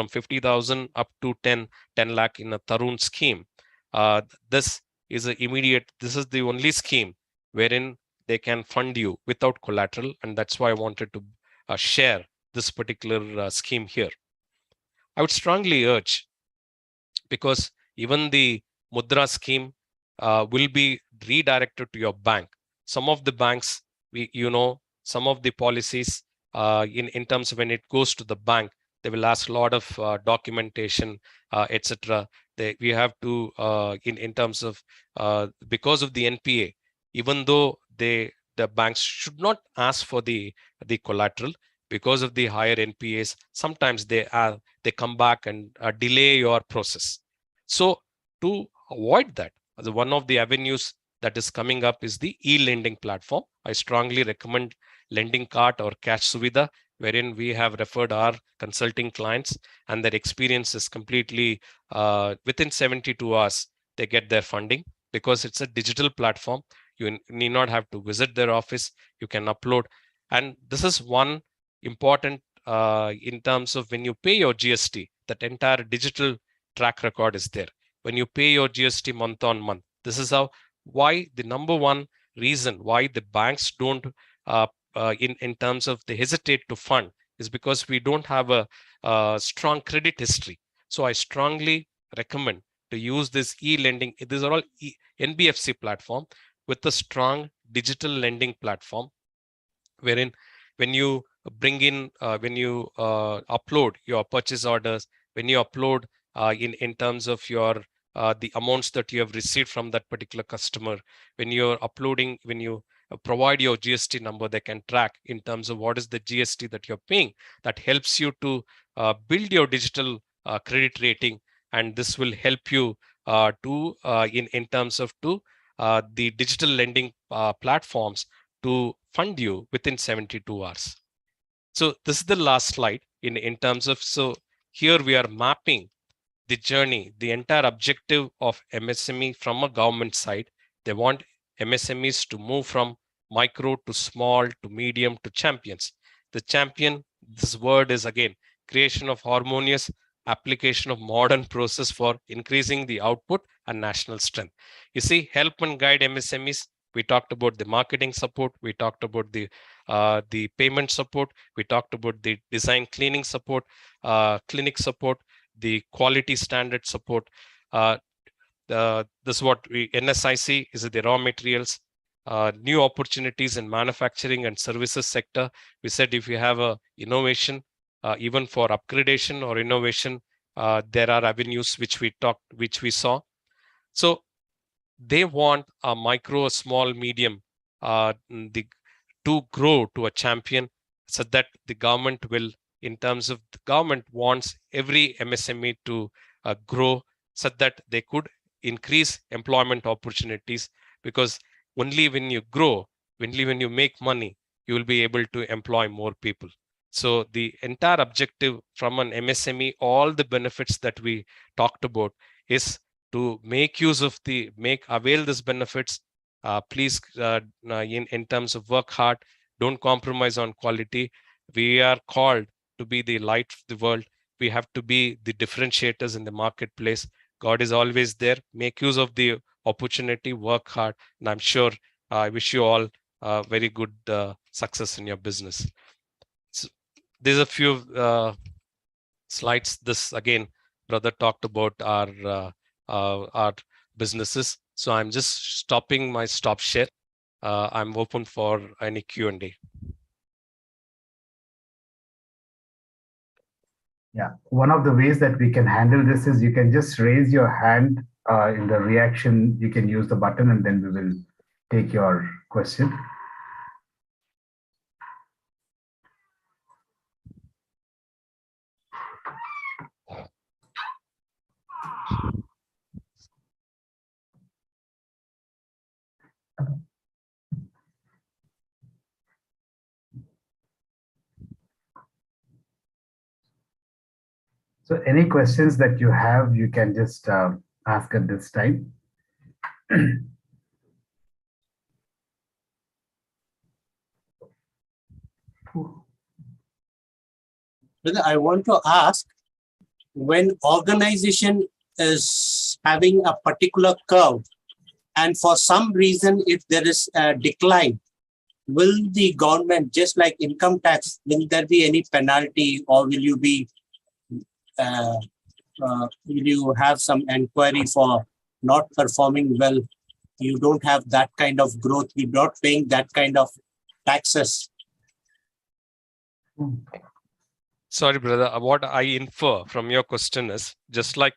50,000 up to 10 lakh in a Tarun scheme. This is the only scheme wherein they can fund you without collateral, and that's why I wanted to share this particular scheme here. I would strongly urge, because even the Mudra Scheme will be redirected to your bank. Some of the banks, some of the policies in terms of when it goes to the bank, they will ask a lot of documentation, etc. We have to in terms of because of the NPA, even though the banks should not ask for the collateral, because of the higher NPAs, sometimes they come back and delay your process. So to avoid that, one of the avenues that is coming up is the e-lending platform. I strongly recommend Lending Cart or Cash Suvidha, wherein we have referred our consulting clients, and their experience is completely within 72 hours, they get their funding, because it's a digital platform. You need not have to visit their office. You can upload. And this is one important in terms of when you pay your GST, that entire digital track record is there. When you pay your GST month on month, this is why the number one reason why the banks don't in terms of they hesitate to fund is because we don't have a strong credit history. So I strongly recommend to use this e-lending. These are all NBFC platform with a strong digital lending platform, wherein when you bring in, when you upload your purchase orders, when you upload in terms of your the amounts that you have received from that particular customer, when you're uploading, when you provide your GST number, they can track in terms of what is the GST that you're paying. That helps you to build your digital credit rating, and this will help you to in terms of the digital lending platforms to fund you within 72 hours. So this is the last slide in terms of, so here we are mapping the journey, the entire objective of MSME from a government side. They want MSMEs to move from micro to small to medium to champions. The champion, this word is again creation of harmonious application of modern process for increasing the output and national strength. You see, help and guide MSMEs. We talked about the marketing support. We talked about the payment support. We talked about the design cleaning support, clinic support, the quality standard support. This is what we NSIC is the raw materials, new opportunities in manufacturing and services sector. We said if you have a innovation, even for upgradation or innovation, there are avenues which we saw. So they want a micro, a small, medium, to grow to a champion, so that the government will, in terms of the government wants every MSME to grow, so that they could increase employment opportunities, because only when you grow, only when you make money, you will be able to employ more people. So the entire objective from an MSME, all the benefits that we talked about, is to make use of avail these benefits. Please, in terms of work hard, don't compromise on quality. We are called to be the light of the world. We have to be the differentiators in the marketplace. God is always there. Make use of the opportunity, work hard, and I'm sure I wish you all very good success in your business. So there's a few slides. This again, brother talked about our businesses. So I'm just stopping my stop share. I'm open for any Q&A. Yeah, one of the ways that we can handle this is you can just raise your hand in the reaction. You can use the button and then we will take your question. So any questions that you have, you can just ask at this time. I want to ask, when organization is having a particular curve, and for some reason, if there is a decline, will the government, just like income tax, will there be any penalty, or will you be, will you have some inquiry for not performing well? You don't have that kind of growth. You're not paying that kind of taxes. Sorry, brother. What I infer from your question is, just like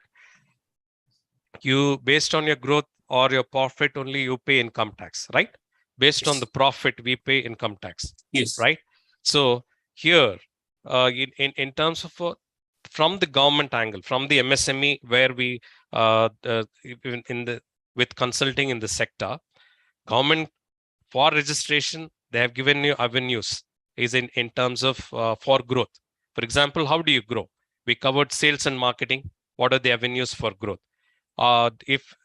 you, based on your growth or your profit only, you pay income tax, right? Based on the profit, we pay income tax. Yes. Right. So here, in terms of from the government angle, from the MSME, where we with consulting in the sector, government for registration, they have given you avenues is in terms of for growth. For example, how do you grow? We covered sales and marketing. What are the avenues for growth? If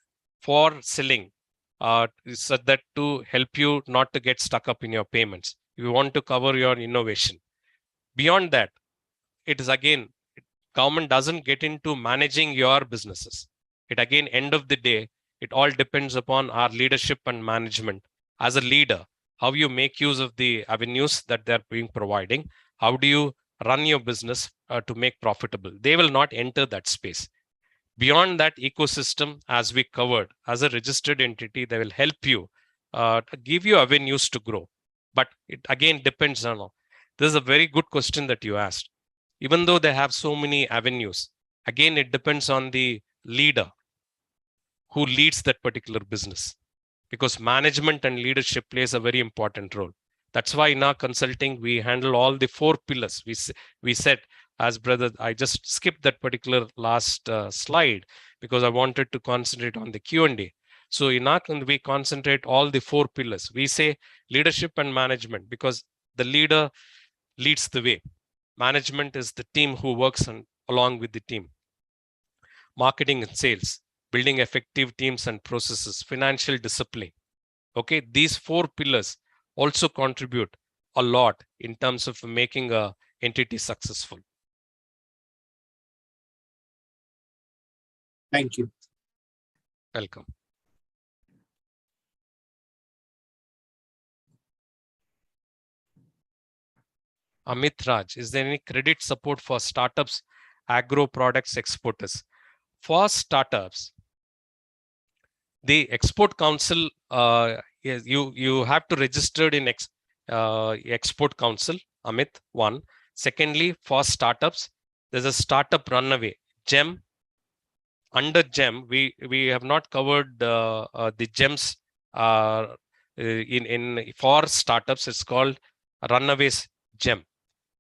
for selling, so that to help you not to get stuck up in your payments. If you want to cover your innovation. Beyond that, it is again, government doesn't get into managing your businesses. It again, end of the day, it all depends upon our leadership and management. As a leader, how you make use of the avenues that they're being providing. How do you run your business to make profitable? They will not enter that space. Beyond that ecosystem, as we covered, as a registered entity, they will help you to give you avenues to grow. But it again depends on. This is a very good question that you asked. Even though they have so many avenues, again, it depends on the leader who leads that particular business, because management and leadership plays a very important role. That's why in our consulting, we handle all the 4 pillars. We said, as brother, I just skipped that particular last slide because I wanted to concentrate on the Q&A. So in our, we concentrate all the 4 pillars. We say leadership and management because the leader leads the way. Management is the team who works along with the team. Marketing and sales, building effective teams and processes, financial discipline. Okay, these 4 pillars also contribute a lot in terms of making a entity successful. Thank you. Welcome. Amit Raj, is there any credit support for startups, agro products exporters? For startups, the Export Council, you have to register in Export Council, Amit, one. Secondly, for startups, there's a startup runaway, GEM. Under GEM, we have not covered the GEMs for startups. It's called Runaways GEM.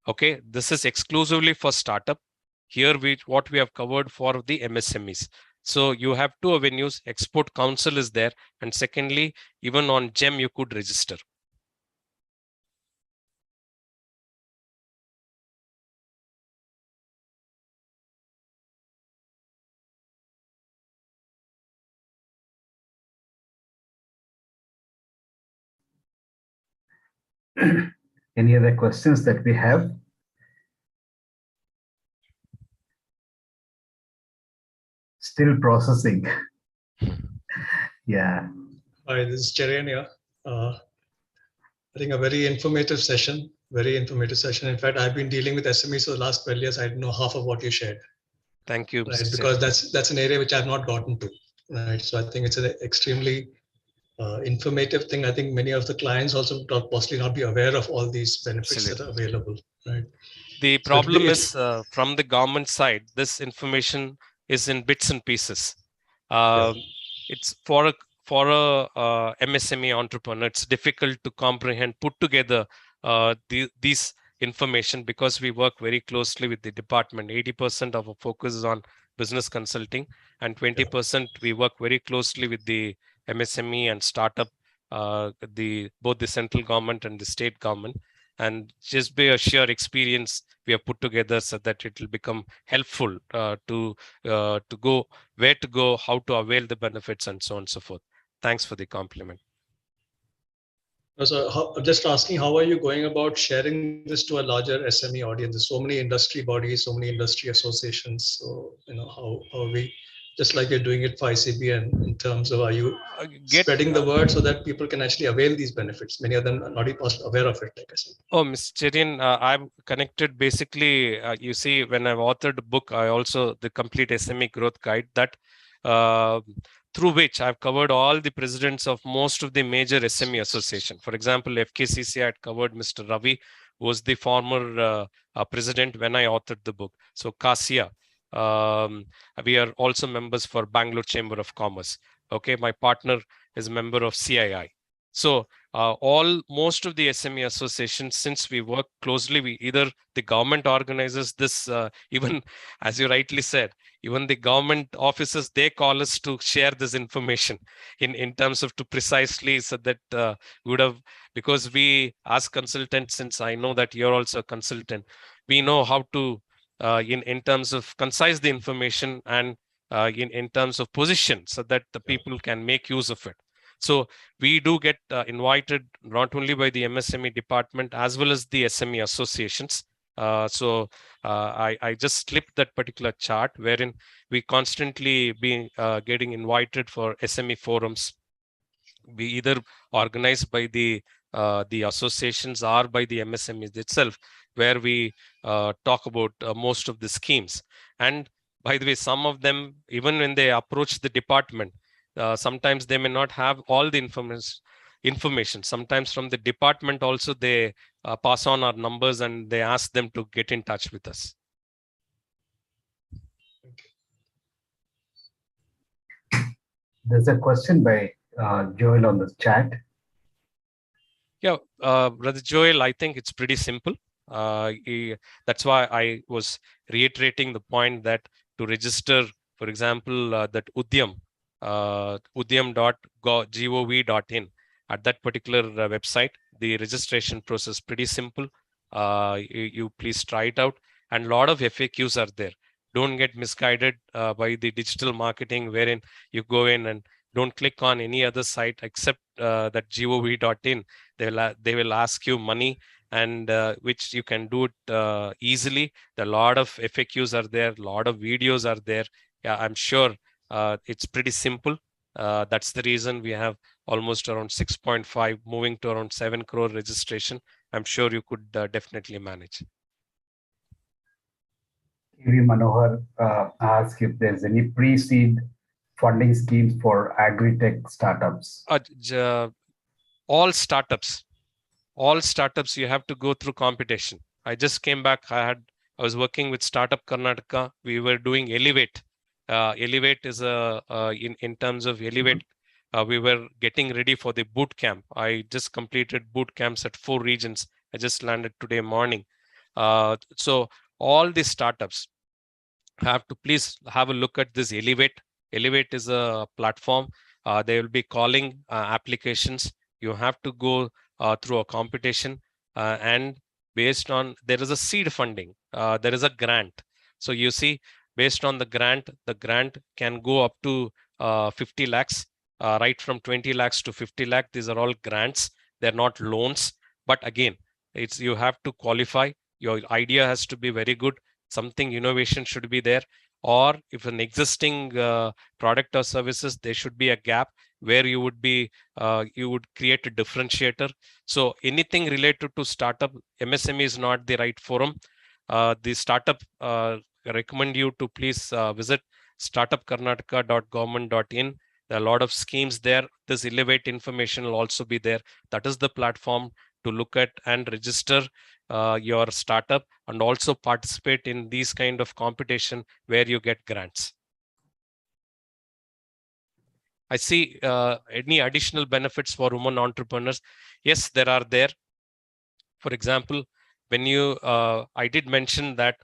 Okay, this is exclusively for startup. Here, what we have covered for the MSMEs. So you have two avenues. Export Council is there, and secondly, even on GEM you could register. Any other questions that we have? Still processing. Yeah. Hi, this is Cherian here. I think a very informative session, In fact, I've been dealing with SMEs for the last 12 years. I don't know half of what you shared. Thank you, right? Mr. Because that's an area which I've not gotten to. Right. So I think it's an extremely informative thing. I think many of the clients also possibly not be aware of all these benefits that are available. Right. The problem is from the government side, this information is in bits and pieces. It's for a MSME entrepreneur, it's difficult to comprehend, put together these information, because we work very closely with the department. 80% of our focus is on business consulting, and 20% we work very closely with the MSME and startup, both the central government and the state government. And just by a sheer experience, we have put together so that it will become helpful to go where to go, how to avail the benefits, and so on and so forth. Thanks for the compliment. So just asking, how are you going about sharing this to a larger SME audience? There's so many industry bodies, so many industry associations. So, how are we, just like you're doing it for ICBN, in terms of, are you spreading the word so that people can actually avail these benefits? Many of them are not even aware of it, like I said. Oh, Mr. Cherian, I'm connected basically, you see, when I've authored a book, I also, the complete SME growth guide, that through which I've covered all the presidents of most of the major SME association. For example, FKCC, I had covered Mr. Ravi, who was the former president when I authored the book. So CASIA, we are also members for Bangalore Chamber of Commerce. Okay, my partner is a member of CII. So most of the SME associations, since we work closely, either the government organizes this, even as you rightly said, even the government offices, they call us to share this information in terms of to precisely, so that we would have, because we as consultants, since I know that you're also a consultant, we know how to in terms of concise the information, and in terms of position, so that the people can make use of it. So we do get invited not only by the MSME department as well as the SME associations. I just clipped that particular chart wherein we constantly be getting invited for SME forums. We either organized by the associations or by the MSMEs itself, where we talk about most of the schemes. And by the way, some of them, even when they approach the department, sometimes they may not have all the information. Sometimes from the department also, they pass on our numbers and they ask them to get in touch with us. There's a question by Joel on the chat. Yeah, Brother Joel, I think it's pretty simple. That's why I was reiterating the point that to register, for example, that Udyam, udyam.gov.in, at that particular website, the registration process pretty simple. You please try it out, and a lot of FAQs are there. Don't get misguided by the digital marketing, wherein you go in and Don't click on any other site except that gov.in. They will ask you money, and which you can do it easily. A lot of FAQs are there, a lot of videos are there. Yeah, I'm sure it's pretty simple. That's the reason we have almost around 6.5 moving to around 7 crore registration. I'm sure you could definitely manage. KV Manohar asked if there's any pre-seed funding schemes for agri-tech startups. All startups, you have to go through competition. I just came back. I was working with Startup Karnataka. We were doing Elevate. Elevate is in terms of Elevate. We were getting ready for the boot camp. I just completed boot camps at 4 regions. I just landed today morning. So all the startups have to please have a look at this Elevate. Elevate is a platform. They will be calling applications. You have to go through a competition, and based on, there is a seed funding, there is a grant. So you see, based on the grant can go up to 50 lakhs, right from 20 lakhs to 50 lakh. These are all grants. They're not loans. But again, it's, you have to qualify. Your idea has to be very good. Something innovation should be there. Or if an existing product or services, there should be a gap where you would be, you would create a differentiator. So anything related to startup, MSME is not the right forum. The startup recommend you to please visit startupkarnataka.government.in. There are a lot of schemes there. This Elevate information will also be there. That is the platform to look at and register your startup, and also participate in these kind of competition where you get grants. I see any additional benefits for women entrepreneurs. Yes, there are there. For example, when you, I did mention that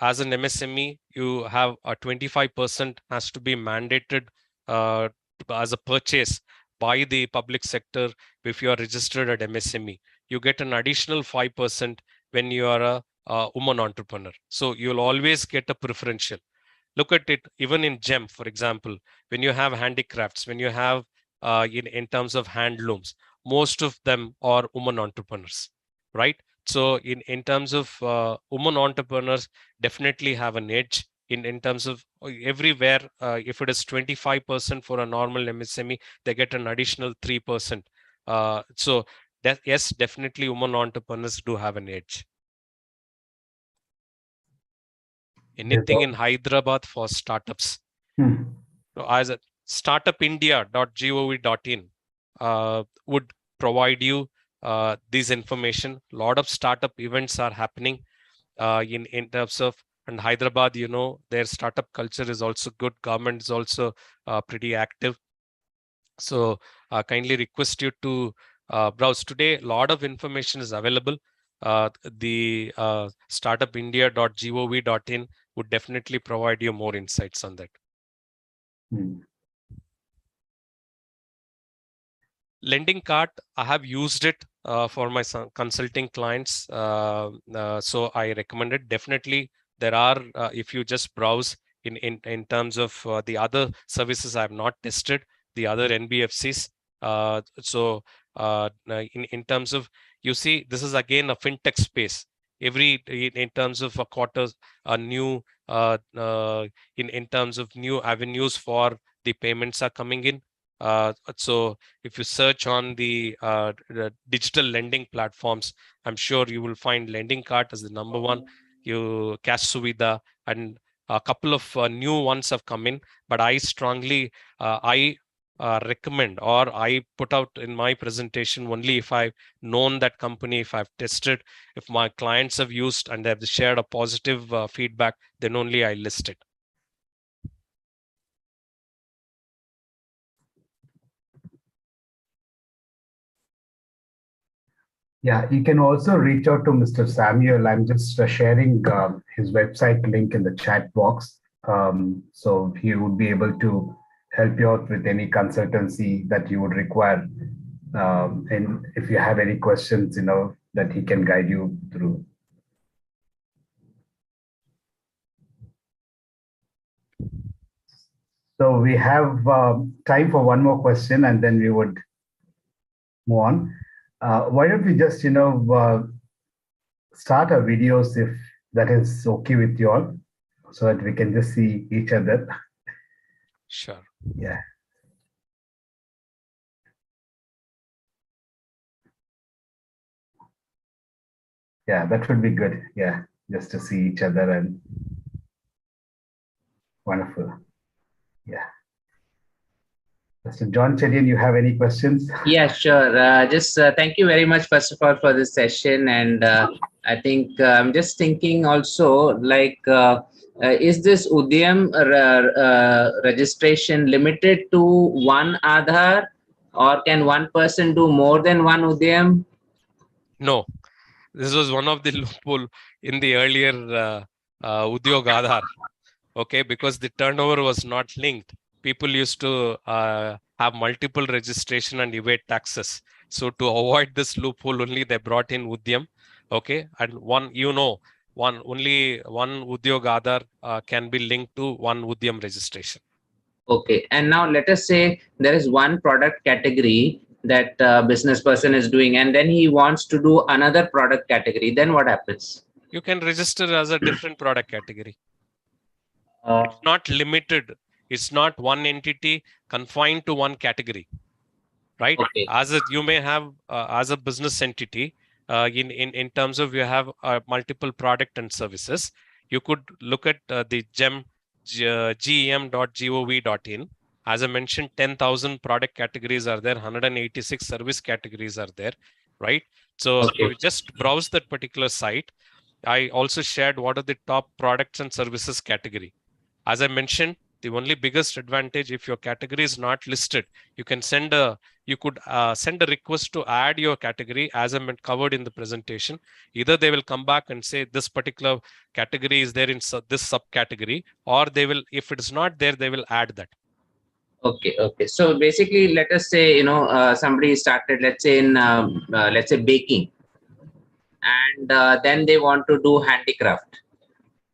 as an MSME, you have a 25% has to be mandated as a purchase by the public sector if you are registered at MSME. You get an additional 5% when you are a woman entrepreneur. So you'll always get a preferential. Look at it even in GEM, for example, when you have handicrafts, when you have in terms of handlooms, most of them are woman entrepreneurs, right? So in terms of woman entrepreneurs, definitely have an edge in terms of everywhere. If it is 25% for a normal MSME, they get an additional 3%. So that, yes, definitely women entrepreneurs do have an edge. Anything in Hyderabad for startups? So as a startupindia.gov.in would provide you this information. A lot of startup events are happening in terms of, and Hyderabad, you know, their startup culture is also good. Government is also pretty active. So kindly request you to browse. Today, a lot of information is available. The startupindia.gov.in would definitely provide you more insights on that. Lending card, I have used it for my consulting clients. So I recommend it. Definitely, there are, if you just browse in terms of the other services I have not tested, the other NBFCs. So in terms of, you see, this is again a fintech space. Every in terms of a quarter, a new in terms of new avenues for the payments are coming in. So if you search on the digital lending platforms, I'm sure you will find lending card as the number one. You Cash Suvidha, and a couple of new ones have come in. But I strongly recommend, or I put out in my presentation only if I've known that company, if I've tested, if my clients have used and they've shared a positive feedback, then only I list it. Yeah, you can also reach out to Mr. Samuel. I'm just sharing his website link in the chat box. So he would be able to help you out with any consultancy that you would require. And if you have any questions, you know, that he can guide you through. So we have time for one more question, and then we would move on. Why don't we just, start our videos if that is okay with you all, so that we can just see each other. Sure. Yeah. Yeah, that would be good. Yeah, just to see each other and wonderful. Yeah. Mr. John Chedian, you have any questions? Yeah, sure. Just thank you very much, first of all, for this session. And I think I'm just thinking also, like, is this Udyam registration limited to one Aadhaar, or can one person do more than one Udyam? No, this was one of the loophole in the earlier Udyog Aadhaar. Okay, because the turnover was not linked. People used to have multiple registration and evade taxes. So to avoid this loophole, only they brought in Udyam. Okay, and only one Udyog Aadhaar can be linked to one Udyam registration. Okay, and now let us say there is one product category that business person is doing, and then he wants to do another product category. Then what happens? You can register as a different product category. It's not limited. It's not one entity confined to one category, right? Okay. You may have as a business entity in terms of you have multiple product and services. You could look at the gem.gov.in. As I mentioned, 10,000 product categories are there, 186 service categories are there, right? So Okay. you just browse that particular site. I also shared what are the top products and services category. As I mentioned, the only biggest advantage, if your category is not listed, you could send a request to add your category as I covered in the presentation. Either they will come back and say this particular category is there in this subcategory, or they will, if it is not there, they will add that. Okay. Okay. So basically, let us say, somebody started, let's say let's say baking, and then they want to do handicraft.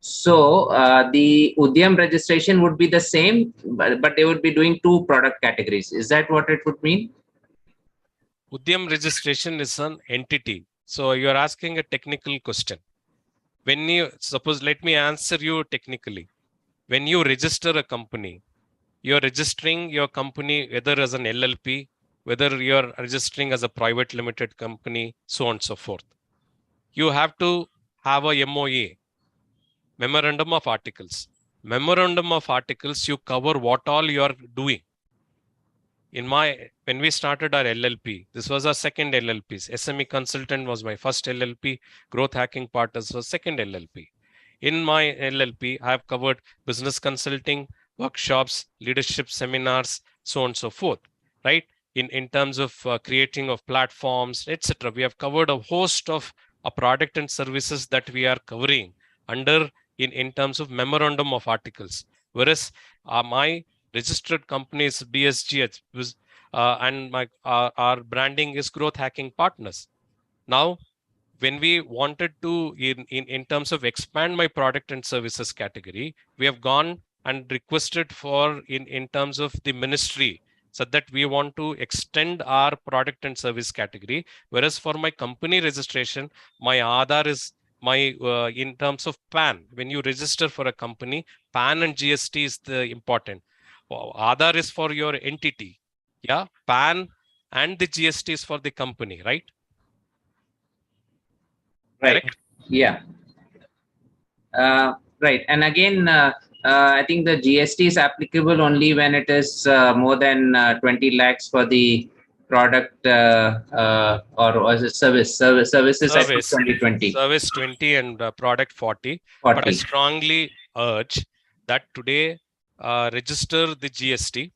So the Udyam registration would be the same, but they would be doing two product categories. Is that what it would mean? Udyam registration is an entity. So you are asking a technical question. When you suppose, let me answer you technically. When you register a company, you're registering your company whether as an LLP, whether you're registering as a private limited company, so on and so forth. You have to have a MOA, Memorandum of Articles. Memorandum of Articles, you cover what all you are doing. When we started our LLP, this was our second LLP. SME Consultant was my first LLP. Growth Hacking Partners was second LLP. In my LLP, I have covered business consulting, workshops, leadership seminars, so on and so forth, right? In terms of creating of platforms, etc. We have covered a host of product and services that we are covering under in terms of Memorandum of Articles. Whereas my registered company is BSG, and our branding is Growth Hacking Partners. Now, when we wanted to, in terms of expand my product and services category, we have gone and requested for in terms of the ministry, so that we want to extend our product and service category. Whereas for my company registration, my Aadhaar is my in terms of PAN. When you register for a company, PAN and GST is the important. Aadhaar is for your entity, yeah. PAN and the GST is for the company, right? Right. Correct? Yeah. Right. And again, I think the GST is applicable only when it is more than 20 lakhs for the product or as a services at 2020. Service 20 and product 40. 40. But I strongly urge that today register the GST.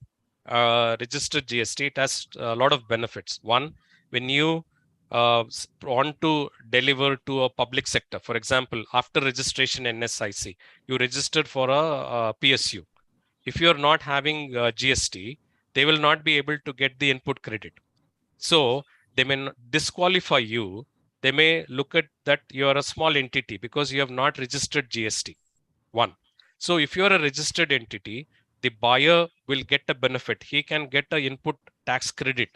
Register GST. It has a lot of benefits. One, when you want to deliver to a public sector, for example, after registration NSIC, you registered for a PSU. If you are not having GST, they will not be able to get the input credit. So they may disqualify you. They may look at that you are a small entity because you have not registered GST. One. So if you are a registered entity, the buyer will get a benefit. He can get an input tax credit,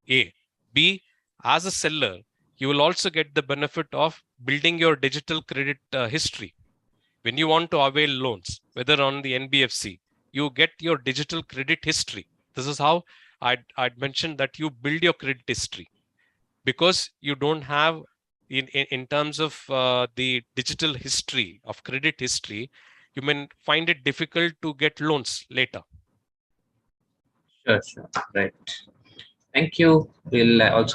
A. B, as a seller, you will also get the benefit of building your digital credit history. When you want to avail loans, whether on the NBFC, you get your digital credit history. This is how I'd mentioned that you build your credit history, because you don't have in terms of the digital history of credit history, you may find it difficult to get loans later. Sure, right. Thank you. We'll also